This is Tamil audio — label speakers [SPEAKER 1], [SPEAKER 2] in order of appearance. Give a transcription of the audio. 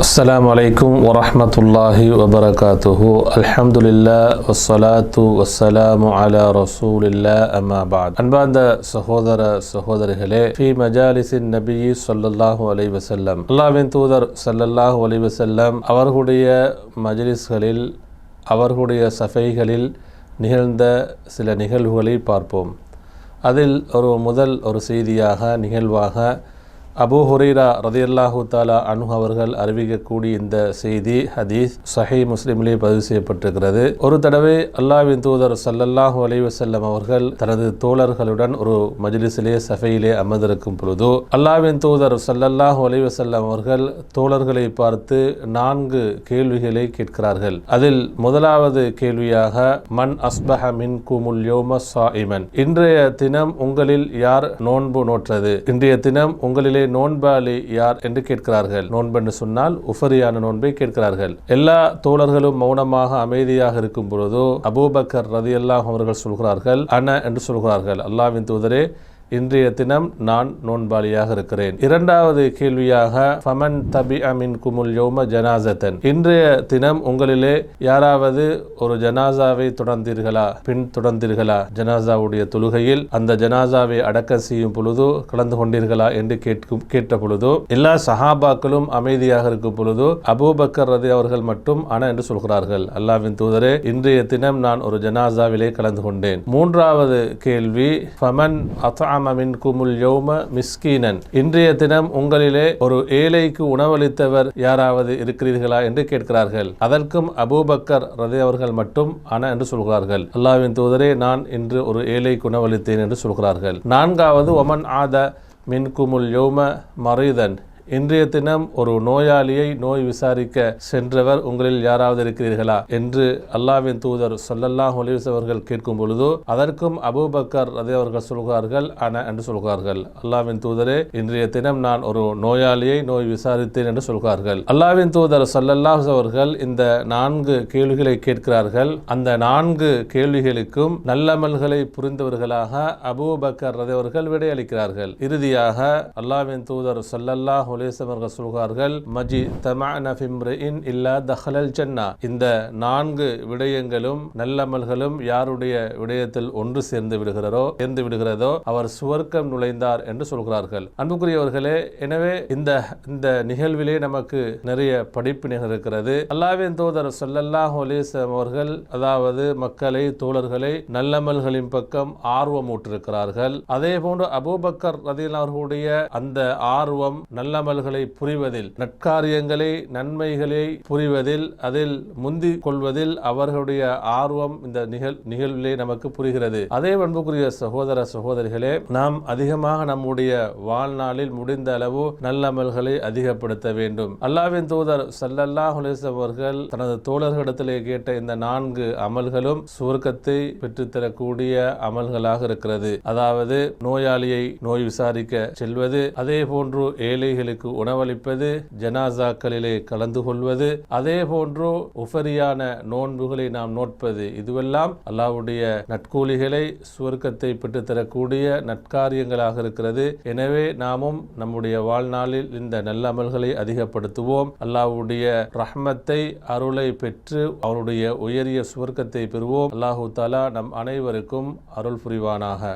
[SPEAKER 1] السلام عليكم ورحمة الله وبركاته الحمد لله والصلاة والسلام على رسول الله أما بعد அன்பார்ந்த சகோதரர்களே في مجالس النبي صلى الله عليه وسلم அல்லாஹ்வின் தூதர் ஸல்லல்லாஹு அலைஹி வஸல்லம் அவர்களுடைய மஜ்லிஸ்களில் அவர்களுடைய சஃபைகளில் நிகழ்ந்த சில நிகழ்வுகளை பார்ப்போம். அதில் ஒரு செய்தியாக நிகழ்வாக அபூ ஹுரைரா ரலியல்லாஹு தஆலா அன்ஹு அவர்கள் அறிவிக்கக்கூடிய இந்த செய்தி ஹதீஸ் சஹீஹ் முஸ்லிமிலே பதிவு செய்யப்பட்டிருக்கிறது. ஒரு தடவை அல்லாஹ்வின் தூதர் ஸல்லல்லாஹு அலைஹி வஸல்லம் அவர்கள் தனது தோழர்களுடன் ஒரு மஜ்லிஸிலே சஃபையிலே அமர்ந்திருக்கும் பொழுது அல்லாஹ்வின் தூதர் ஸல்லல்லாஹு அலைஹி வஸல்லம் அவர்கள் தோழர்களை பார்த்து 4 கேள்விகளை கேட்கிறார்கள். அதில் முதலாவது கேள்வியாக மன் அஸ்பஹ மின்குமுல் யௌம ஸாயிமன், இன்றைய தினம் உங்களில் யார் நோன்பு நோற்றது, இன்றைய தினம் உங்களிலே நோன்பாளி யார் என்று கேட்கிறார்கள். நோன்பு என்று சொன்னால் உஃபரியான நோன்பை கேட்கிறார்கள். எல்லா தோழர்களும் மௌனமாக அமைதியாக இருக்கும் பொழுது அபூபக்கர் ரலியல்லாஹு அவர்கள் சொல்கிறார்கள் அன என்று சொல்கிறார்கள், அல்லாஹ்வின் தூதரே இன்றைய தினம் நான் நோன்பாளியாக இருக்கிறேன். இரண்டாவது கேள்வியாக ஃபமன் தபிஅ மின்குமுல் யௌம ஜனாஸத்தன், இன்றைய தினம் உங்களிலே யாராவது ஒரு ஜனாசாவை தொடர்ந்தீர்களா, ஜனாசாவுடைய தொழுகையில் அந்த ஜனாசாவை அடக்கம் செய்யும் பொழுது கலந்து கொண்டீர்களா என்று கேட்ட பொழுது எல்லா சஹாபாக்களும் அமைதியாக இருக்கும் பொழுது அபூபக்கர் ரதி அவர்கள் மட்டும் அன என்று சொல்கிறார்கள், அல்லாஹ்வின் தூதரே இன்றைய தினம் நான் ஒரு ஜனாசாவிலே கலந்து கொண்டேன். மூன்றாவது கேள்வி ஃபமன் அத்அம மின்குமுல் யௌம மிஸ்கீனன், இன்றைய தினம் உங்களிலே ஒரு ஏழைக்கு உணவளித்தவர் யாராவது இருக்கிறீர்களா என்று கேட்கிறார்கள். அதற்கும் அபூபக்கர் ரதி அவர்கள் மட்டும் அன என்று சொல்கிறார்கள், அல்லாஹ்வின் தூதரே நான் இன்று ஒரு ஏழைக்கு உணவளித்தேன் என்று சொல்கிறார்கள். நான்காவது ஒமன் ஆத மின்குமுல் யௌம மரீதன், இன்றைய தினம் ஒரு நோயாளியை நோய் விசாரிக்க சென்றவர் உங்களில் யாராவது இருக்கிறீர்களா என்று அல்லாஹ்வின் தூதர் ஸல்லல்லாஹு அலைஹி வஸல்லம் அவர்கள் கேட்கும் பொழுது அதற்கும் அபூபக்கர் ரதி அவர்கள் சொல்கிறார்கள் அன என்று சொல்கிறார்கள், அல்லாஹ்வின் தூதரே இன்றைய தினம் நான் ஒரு நோயாளியை நோய் விசாரித்தேன் என்று சொல்கிறார்கள். அல்லாஹ்வின் தூதர் ஸல்லல்லாஹு அலைஹி வஸல்லம் அவர்கள் இந்த 4 கேள்விகளை கேட்கிறார்கள். அந்த 4 கேள்விகளுக்கும் நல்லமல்களை புரிந்தவர்களாக அபூபக்கர் ரதி அவர்கள் விடையளிக்கிறார்கள். இறுதியாக அல்லாஹ்வின் தூதர் ஸல்லல்லாஹு அவர்கள் சொல்கிறார்கள் மஜி தமஅன ஃபிம்ரிஇன் இல்லா தஹலல் ஜன்னா, இந்த 4 விடயங்களும் நல்லமல்களும் யாருடைய விடயத்தில் ஒன்று சேர்ந்து விடுகிறதோ அவர் சுவர்க்கம் நுழைந்தார் என்று சொல்கிறார்கள். அன்புக்குரியவர்களே, எனவே இந்த நிகழ்விலே நமக்கு நிறைய படிப்பினைகள் இருக்கிறது. அல்லாஹ்வின் தூதர் ஸல்லல்லாஹு அலைஹி வஸல்லம் அவர்கள் அதாவது மக்களை தோழர்களை நல்லமல்களின் பக்கம் ஆர்வமூட்டிருக்கிறார்கள். அதே போன்று அபூபக்கர் ரலியல்லாஹு அவர்களுடைய அந்த ஆர்வம் நல்லமல்களை புரிவதில், நற்காரியங்களை நன்மைகளை புரிவதில், அதில் முந்திக் கொள்வதில் அவர்களுடைய ஆர்வம் இந்த நிகழ்விலே நமக்கு புரிகிறது. அதே அன்புக்குரிய சகோதரிகளே, நாம் அதிகமாக நம்முடைய வாழ்நாளில் முடிந்த அளவு நல்லமல்களை அதிகப்படுத்த வேண்டும். அல்லாஹ்வின் தூதர் ஸல்லல்லாஹு அலைஹி வஸல்லம் அவர்கள் தனது தோழர்களிடத்திலே கேட்ட இந்த 4 அமல்களும் சுவர்க்கத்தை பெற்றுத்தரக்கூடிய அமல்களாக இருக்கிறது. அதாவது நோயாளியை நோய் விசாரிக்க செல்வது, அதே போன்று ஏழைகளுக்கு உணவளிப்பது, ஜனாசாக்களிலே கலந்து கொள்வது, அதே போன்று உஃபரியான நோன்புகளை நாம் நோட்பது, இதுவெல்லாம் அல்லாஹ்வுடைய நற்கூலிகளை சுவர்க்கத்தை பெற்றுத்தரக்கூடிய நற்காரியங்களாக இருக்கிறது. எனவே நாமும் நம்முடைய வாழ்நாளில் இந்த நல்ல அமல்களை அதிகப்படுத்துவோம். அல்லாஹ்வுடைய ரஹ்மத்தை அருளை பெற்று அவருடைய உயரிய சுவர்க்கத்தை பெறுவோம். அல்லாஹு தஆலா நம் அனைவருக்கும் அருள் புரிவானாக.